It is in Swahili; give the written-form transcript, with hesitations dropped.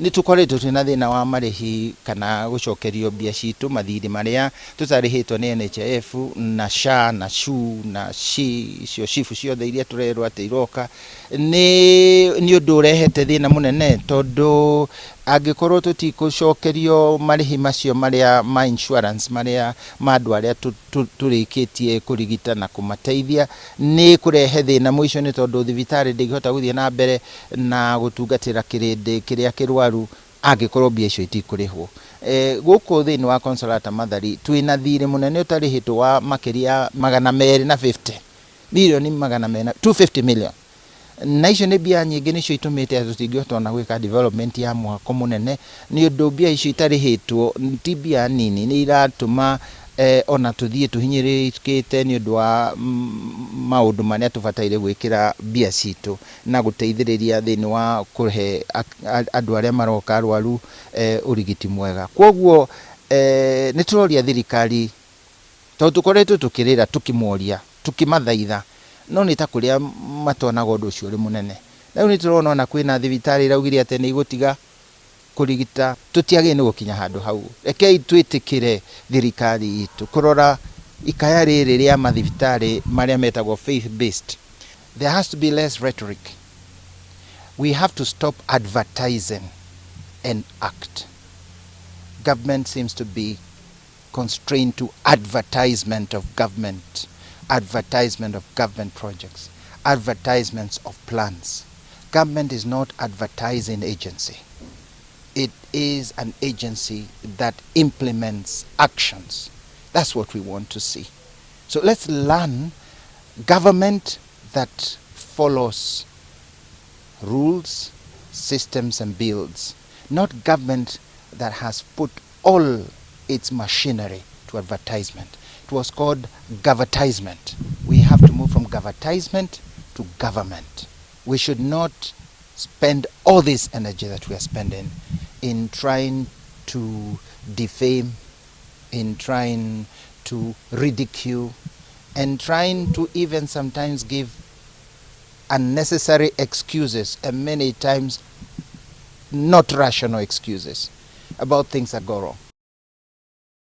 Nĩ tũkoretwo twĩna thĩna wa marĩhi kana gũcokerio mbia citũ mathirĩ marĩa tũtarĩhĩtwo nĩ NHIF na SHA na SHU na SHI icio cibu ciothe iria tũrerwo atĩ iroka nĩ ũndũ ũrehete thĩna mũnene, tondũ angĩkorwo tũtikũcokerio marĩhi macio marĩa ma insurance marĩa ma andũ arĩa tũrĩkĩtie kũrigita na kũmateithia, nĩ kũrehe thĩna mũico, nĩ tondũ thibitarĩ ndĩngĩhota gũthiĩ na mbere na gũtungatĩra kĩrĩndĩ kĩrĩa kĩrwaru angĩkorwo mbia icio itikũrĩhwo. Gũkũ thĩinĩ wa Consolata Mathari twĩna thirĩ mũnene ũtarĩhĩtwo wa makĩria 250 milioni 250 million. Na icio nĩ mbia nyingĩ, nĩcio itũmĩte tũtingĩhota na gwĩka development ya mwako mũnene, nĩ ũndũ mbia icio itarĩhĩtwo ti mbia nini, nĩ iratũma ona tũthiĩ tũhinyĩrĩrĩkĩte nĩ ũndũ wa maũndũ marĩa tũbataire gwĩkĩra mbia citũ na gũteithĩrĩria thĩinĩ wa kũhe andũ arĩa maroka arwaru ũrigiti mwega. Kwoguo nĩ tũroria thirikari, tondũ tũkoretwo tũkĩrĩra tũkĩmoria tũkĩmathaitha, no nĩ ta kũrĩa matonaga ũndũ ũcio ũrĩ mũnene. Rĩu nĩ tũrona ona kwĩna thibitarĩ iraugire atĩ nĩ igũtiga kũrigita, tũtiagĩrĩire nĩ gũkinya handũ hau. Rekei twĩtĩkĩre thirikari itũ kũrora ikaya rĩrĩ rĩa mathibitarĩ marĩa metagwo faith based. There has to be less rhetoric. We have to stop advertising and act. Government seems to be constrained to advertisement of government, advertisement of government projects, advertisements of plans. Government is not advertising agency. It is an agency that implements actions. That's what we want to see. So let's learn government that follows rules, systems and bills, not government that has put all its machinery to advertisement. It was called governtisement. We have to move from governtisement to government. We should not spend all this energy that we are spending in trying to defame, in trying to ridicule, and trying to even sometimes give unnecessary excuses, and many times not rational excuses about things that go wrong.